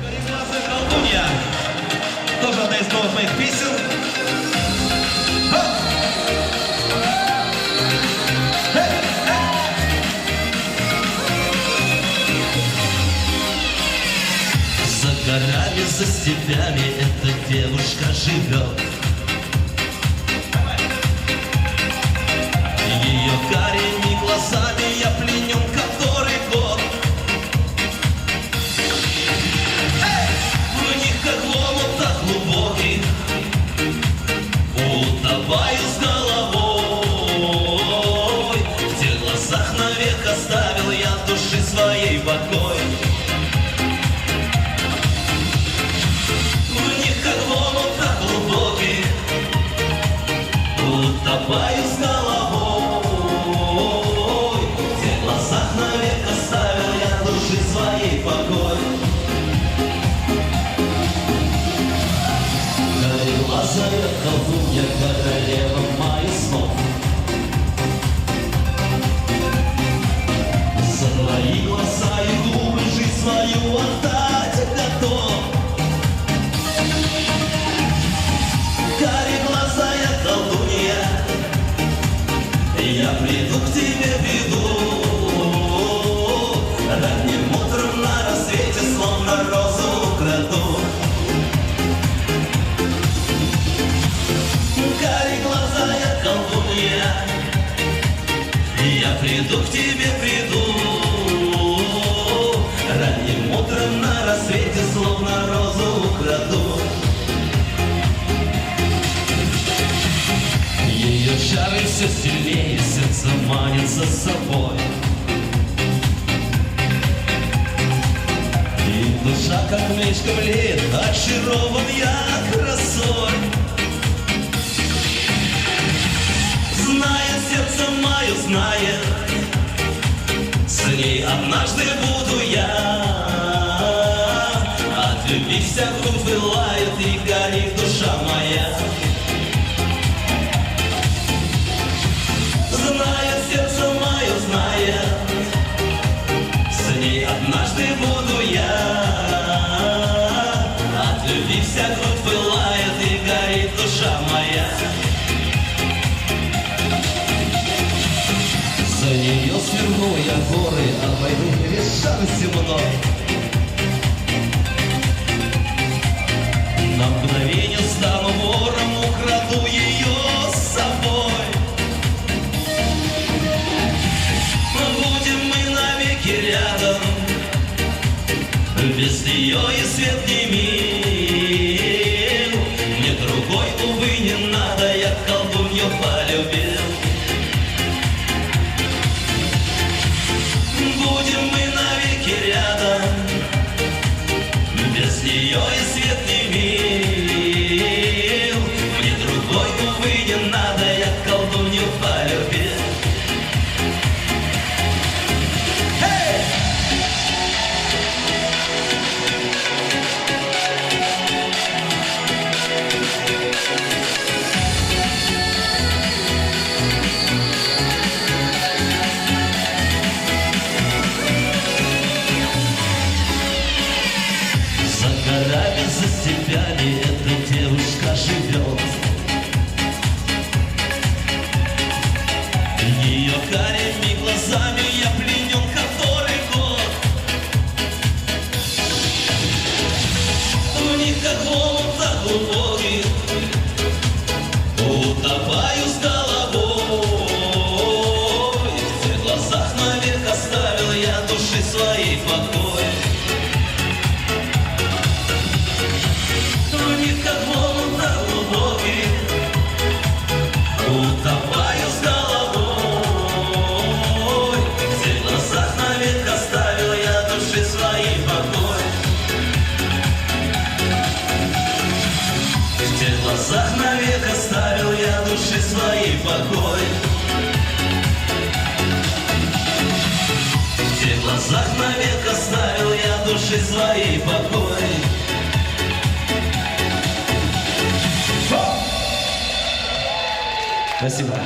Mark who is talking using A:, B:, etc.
A: Коренастая колдунья. Тоже одна из новых моих песен.
B: За горами, за степями эта девушка живет. Ее карими глазами я пленен который год. В них как ломотах глубоких утопаю с головой. В тех глазах навек оставил я в душе своей покой. Утопаю с головой. В тех глазах навек оставил я души своей покой. Кореглазая колдунья, королева моих снов. За твои глаза и губы жизнь свою отдать готов. Кореглазая колдунья, я приду к тебе, приду. Ранним утром на рассвете словно розу украду. Кореглазая колдунья, я приду к тебе, приду. Ранним утром на рассвете словно розу украду. Ее чары все сильнее, сердце манит за собой. И душа как мечка млеет, очарован я красой. Знает сердце мое, знает, с ней однажды буду я. От любви вся грудь пылает и горит душа моя. Знает сердце мое, знает, с ней однажды буду я. От любви вся грудь пылает и горит душа моя. За нее сверну я горы, обойду решавшись мной. На мгновение стану вором, украду ее с собой. Будем мы навеки рядом, без нее и свет не мил. Мне другой, увы, не надо, я колдунью полюбил. Будем мы навеки рядом, без нее и свет не мил. Мне другой, увы, не надо, я колдунью полюбил. За горами, за степями эта девушка живет. Ее карими глазами я пленен который год. В них как ломотах глубоких утопаю с головой. В тех глазах навек оставил я души своей покой. В них как ломотах глубоких утопаю с головой. В тех глазах навек оставил я души своей покой. В тех глазах навек оставил я души своей покой. В тех глазах навек оставил я души своей покой.
A: Спасибо.